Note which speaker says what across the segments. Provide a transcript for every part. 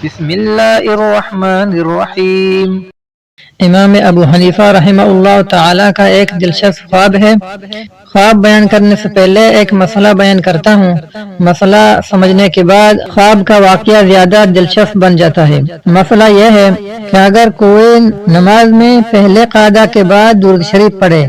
Speaker 1: بسم اللہ الرحمن الرحیم۔
Speaker 2: امام ابو حنیفہ رحمہ اللہ تعالی کا ایک دلچسپ خواب ہے۔ خواب بیان کرنے سے پہلے ایک مسئلہ بیان کرتا ہوں۔ مسئلہ سمجھنے کے بعد خواب کا واقعہ زیادہ دلچسپ بن جاتا ہے۔ مسئلہ یہ ہے کہ اگر کوئی نماز میں پہلے قاعدہ کے بعد درود شریف پڑھے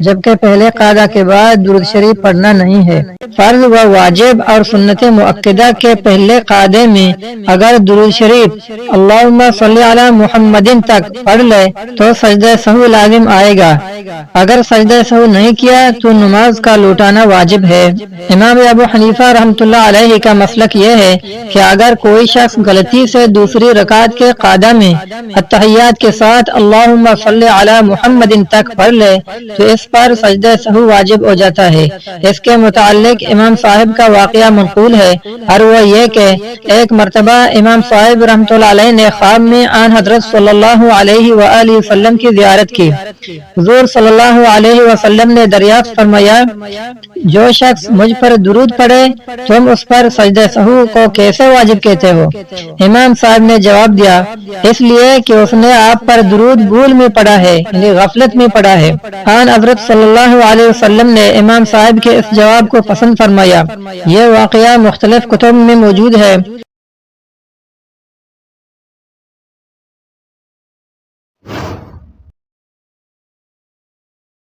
Speaker 2: جبکہ پہلے قاعدہ کے بعد درود شریف پڑھنا نہیں ہے، فرض و واجب اور سنت مؤکدہ کے پہلے قاعدے میں اگر درود شریف اللہم صلی علی محمد تک پڑھ لے تو سجدہ سہو لازم آئے گا۔ اگر سجدہ سہو نہیں کیا تو نماز کا لوٹانا واجب ہے۔ امام ابو حنیفہ رحمۃ اللہ علیہ کا مسلک یہ ہے کہ اگر کوئی شخص غلطی سے دوسری رکعت کے قاعدہ میں التحیات کے ساتھ اللہم صلی علی محمد تک پڑھ لے تو اس پر سجدہ سہو واجب ہو جاتا ہے۔ اس کے متعلق امام صاحب کا واقعہ منقول ہے، اور وہ یہ کہ ایک مرتبہ امام صاحب رحمۃ اللہ علیہ نے خواب میں آن حضرت صلی اللہ علیہ وآلہ وسلم کی زیارت کی۔ حضور صلی اللہ علیہ وسلم نے دریافت فرمایا، جو شخص مجھ پر درود پڑھے تم اس پر سجدہ سہو کو کیسے واجب کہتے ہو؟ امام صاحب نے جواب دیا، اس لیے کہ اس نے آپ پر درود بھول میں پڑھا ہے، یعنی غفلت میں پڑھا ہے۔ آن حضرت صلی اللہ علیہ وسلم نے امام صاحب کے اس جواب کو پسند فرمایا۔ یہ واقعہ مختلف کتب میں موجود ہے۔